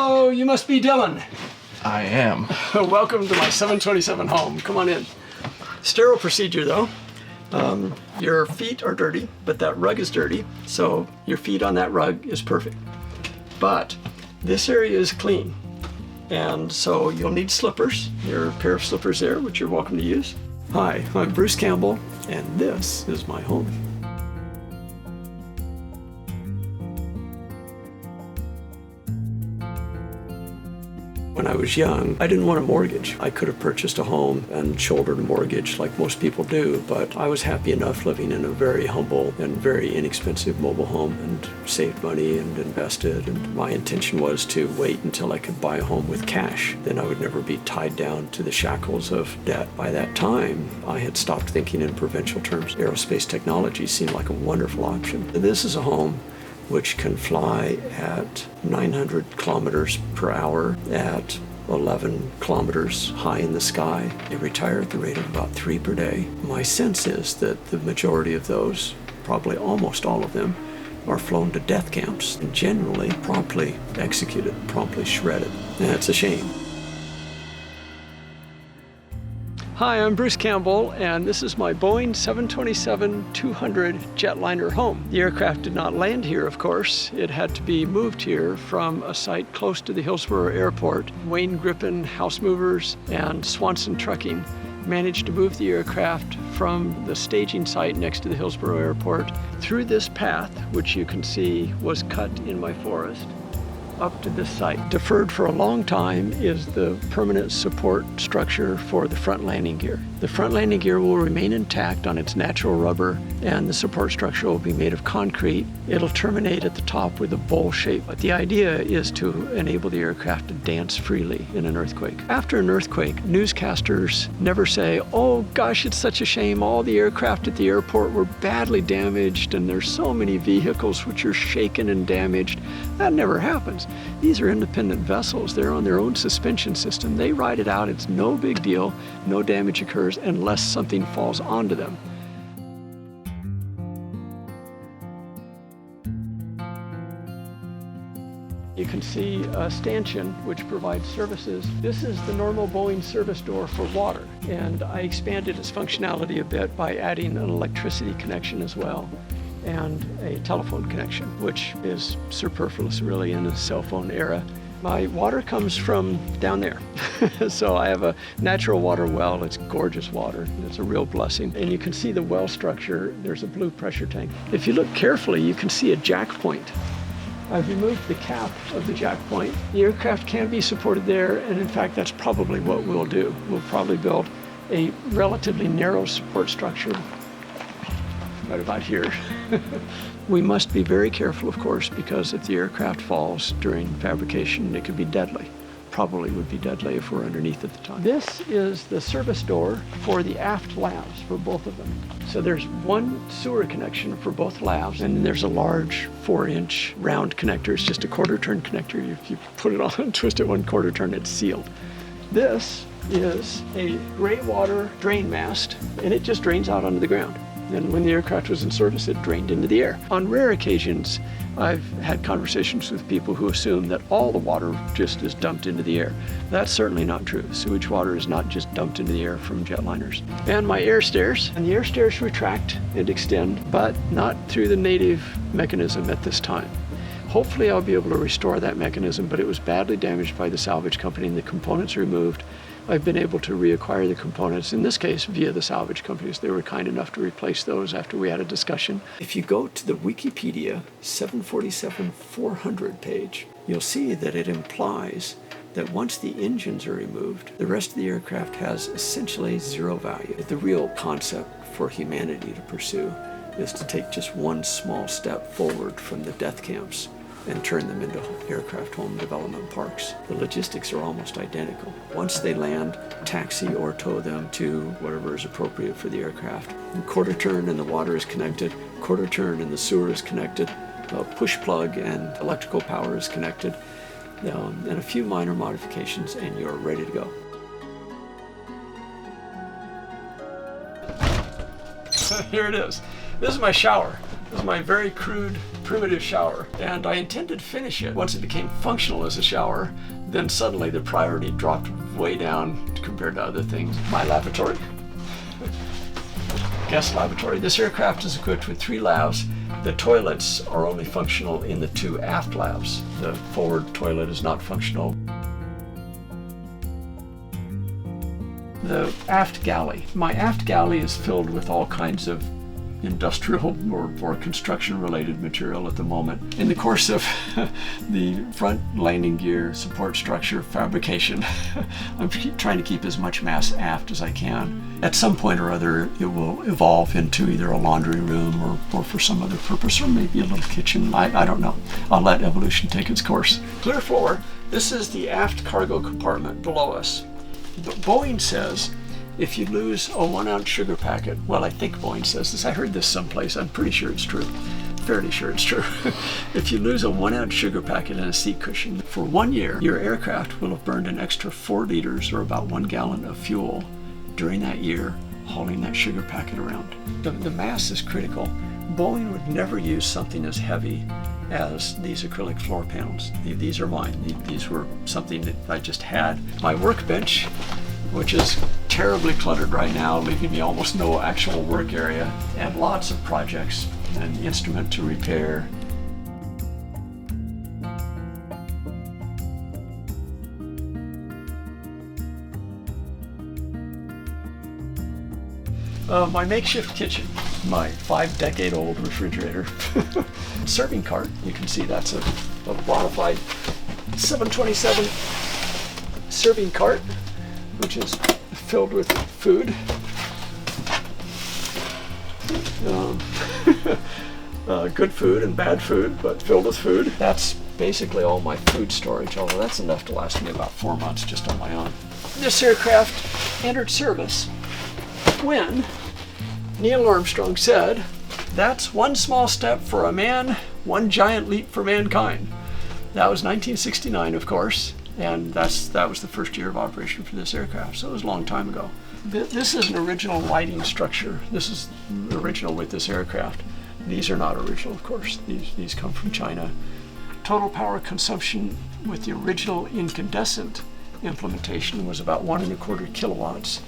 Hello, you must be Dylan. I am. Welcome to my 727 home. Come on in. Sterile procedure though. Your feet are dirty, but that rug is dirty, so your feet on that rug is perfect. But this area is clean, and so you'll need slippers. There are a pair of slippers there, which you're welcome to use. Hi, I'm Bruce Campbell, and this is my home. When I was young, I didn't want a mortgage. I could have purchased a home and shouldered a mortgage like most people do, but I was happy enough living in a very humble and very inexpensive mobile home and saved money and invested. And my intention was to wait until I could buy a home with cash. Then I would never be tied down to the shackles of debt. By that time, I had stopped thinking in provincial terms. Aerospace technology seemed like a wonderful option. This is a home which can fly at 900 kilometers per hour at 11 kilometers high in the sky. They retire at the rate of about 3 per day. My sense is that the majority of those, probably almost all of them, are flown to death camps and generally promptly executed, promptly shredded. And that's a shame. Hi, I'm Bruce Campbell, and this is my Boeing 727-200 jetliner home. The aircraft did not land here, of course. It had to be moved here from a site close to the Hillsborough Airport. Wayne Griffin House Movers and Swanson Trucking managed to move the aircraft from the staging site next to the Hillsborough Airport through this path, which you can see was cut in my forest, up to this site. Deferred for a long time is the permanent support structure for the front landing gear. The front landing gear will remain intact on its natural rubber, and the support structure will be made of concrete. It'll terminate at the top with a bowl shape. But the idea is to enable the aircraft to dance freely in an earthquake. After an earthquake, newscasters never say, oh gosh, it's such a shame, all the aircraft at the airport were badly damaged and there's so many vehicles which are shaken and damaged. That never happens. These are independent vessels. They're on their own suspension system. They ride it out. It's no big deal. No damage occurs unless something falls onto them. You can see a stanchion which provides services. This is the normal Boeing service door for water, and I expanded its functionality a bit by adding an electricity connection as well, and a telephone connection, which is superfluous really in the cell phone era. My water comes from down there. So I have a natural water well. It's gorgeous water. It's a real blessing. And you can see the well structure. There's a blue pressure tank. If you look carefully, you can see a jack point. I've removed the cap of the jack point. The aircraft can be supported there, and in fact, that's probably what we'll do. We'll probably build a relatively narrow support structure right about here. We must be very careful, of course, because if the aircraft falls during fabrication, it could be deadly. Probably would be deadly if we're underneath at the time. This is the service door for the aft lavs for both of them. So there's one sewer connection for both lavs, and then there's a large 4-inch round connector. It's just a quarter-turn connector. If you put it on and twist it 1/4 turn, it's sealed. This is a gray water drain mast, and it just drains out onto the ground. And when the aircraft was in service, it drained into the air. On rare occasions, I've had conversations with people who assume that all the water just is dumped into the air. That's certainly not true. Sewage water is not just dumped into the air from jetliners. And my air stairs. And the air stairs retract and extend, but not through the native mechanism at this time. Hopefully I'll be able to restore that mechanism, but it was badly damaged by the salvage company and the components removed. I've been able to reacquire the components, in this case via the salvage companies. They were kind enough to replace those after we had a discussion. If you go to the Wikipedia 747-400 page, you'll see that it implies that once the engines are removed, the rest of the aircraft has essentially zero value. The real concept for humanity to pursue is to take just one small step forward from the death camps and turn them into aircraft home development parks. The logistics are almost identical. Once they land, taxi or tow them to whatever is appropriate for the aircraft. And quarter turn and the water is connected, quarter turn and the sewer is connected, push plug and electrical power is connected, and a few minor modifications and you're ready to go. Here it is. This is my shower. This is my very crude primitive shower, and I intended to finish it. Once it became functional as a shower, then suddenly the priority dropped way down compared to other things. My lavatory, guest lavatory. This aircraft is equipped with 3 lavs. The toilets are only functional in the 2 aft lavs. The forward toilet is not functional. The aft galley. My aft galley is filled with all kinds of industrial or construction-related material at the moment. In the course of the front landing gear support structure fabrication, I'm trying to keep as much mass aft as I can. At some point or other, it will evolve into either a laundry room or for some other purpose, or maybe a little kitchen. I don't know. I'll let evolution take its course. Clear floor. This is the aft cargo compartment below us. Boeing says if you lose a 1-ounce sugar packet, well, I think Boeing says this. I heard this someplace. I'm pretty sure it's true. Fairly sure it's true. If you lose a 1-ounce sugar packet in a seat cushion, for 1 year, your aircraft will have burned an extra 4 liters or about 1 gallon of fuel during that year hauling that sugar packet around. The mass is critical. Boeing would never use something as heavy as these acrylic floor panels. These are mine. These were something that I just had. My workbench, which is terribly cluttered right now, leaving me almost no actual work area, and lots of projects and instrument to repair. My makeshift kitchen, my 5-decade-old refrigerator. Serving cart, you can see that's a modified 727 serving cart, which is filled with food. Good food and bad food, but filled with food. That's basically all my food storage, although that's enough to last me about 4 months just on my own. This aircraft entered service when Neil Armstrong said, "That's one small step for a man, one giant leap for mankind." That was 1969, of course, and that was the first year of operation for this aircraft, so it was a long time ago. This is an original lighting structure. This is original with this aircraft. These are not original, of course. These come from China. Total power consumption with the original incandescent implementation was about 1.25 kilowatts.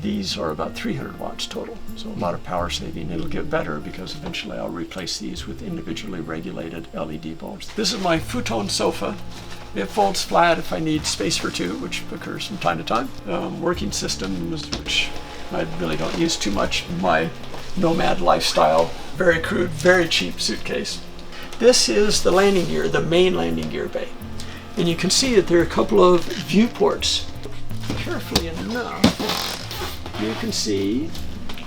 These are about 300 watts total, so a lot of power saving. It'll get better because eventually I'll replace these with individually regulated LED bulbs. This is my Futon Sofa. It folds flat if I need space for 2, which occurs from time to time. Working systems, which I really don't use too much in my nomad lifestyle. Very crude, very cheap suitcase. This is the landing gear, the main landing gear bay. And you can see that there are a couple of viewports. Carefully enough, you can see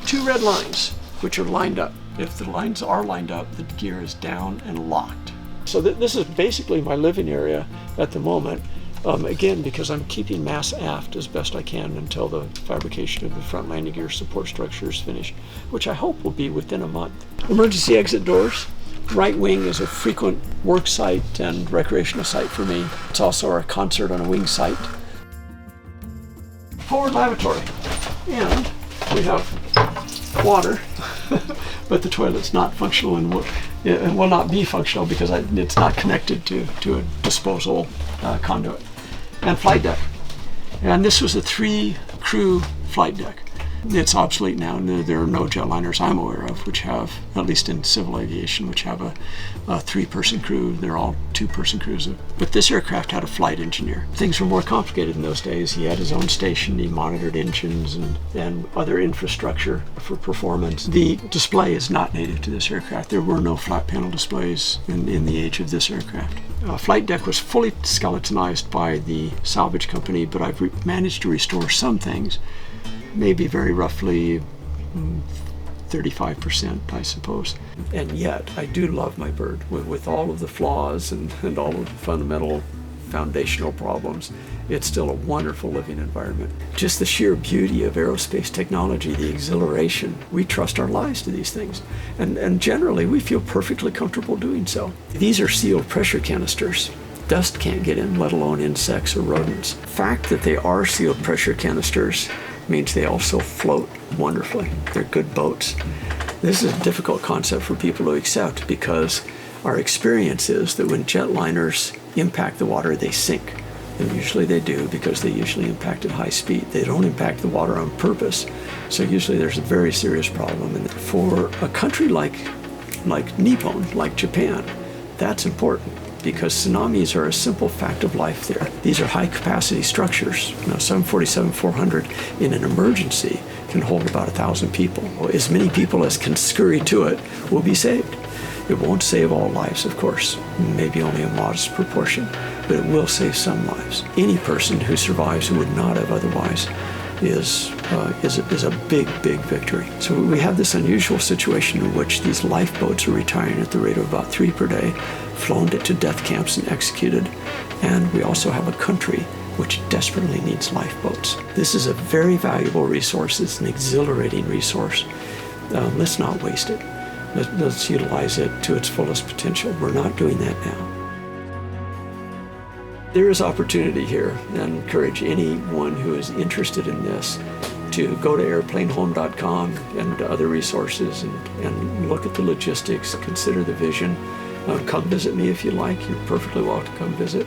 2 red lines, which are lined up. If the lines are lined up, the gear is down and locked. So this is basically my living area at the moment. Again, because I'm keeping mass aft as best I can until the fabrication of the front landing gear support structure is finished, which I hope will be within a month. Emergency exit doors. Right wing is a frequent work site and recreational site for me. It's also our concert on a wing site. Forward lavatory. And we have water, but the toilet's not functional and will not be functional because it's not connected to a disposal conduit. And flight deck. And this was a 3-crew flight deck. It's obsolete now, and there are no jetliners I'm aware of which have, at least in civil aviation, which have a 3-person crew. They're all 2-person crews. But this aircraft had a flight engineer. Things were more complicated in those days. He had his own station. He monitored engines and other infrastructure for performance. The display is not native to this aircraft. There were no flat panel displays in the age of this aircraft. Flight deck was fully skeletonized by the salvage company, but I've managed to restore some things. Maybe very roughly 35%, I suppose. And yet, I do love my bird with all of the flaws and all of the fundamental foundational problems. It's still a wonderful living environment. Just the sheer beauty of aerospace technology, the exhilaration. We trust our lives to these things. And generally, we feel perfectly comfortable doing so. These are sealed pressure canisters. Dust can't get in, let alone insects or rodents. The fact that they are sealed pressure canisters means they also float wonderfully. They're good boats. This is a difficult concept for people to accept because Our experience is that when jetliners impact the water, they sink. And usually they do, because they usually impact at high speed. They don't impact the water on purpose. So usually there's a very serious problem. And for a country like Nippon, like Japan, that's important, because tsunamis are a simple fact of life there. These are high-capacity structures. 747-400 in an emergency can hold about 1,000 people. As many people as can scurry to it will be saved. It won't save all lives, of course, maybe only a modest proportion, but it will save some lives. Any person who survives who would not have otherwise is a big, big victory. So we have this unusual situation in which these lifeboats are retiring at the rate of about 3 per day, flown to death camps and executed. And we also have a country which desperately needs lifeboats. This is a very valuable resource. It's an exhilarating resource. Let's not waste it. Let's utilize it to its fullest potential. We're not doing that now. There is opportunity here, and I encourage anyone who is interested in this to go to airplanehome.com and other resources and look at the logistics, consider the vision. Come visit me if you like. You're perfectly welcome to come visit.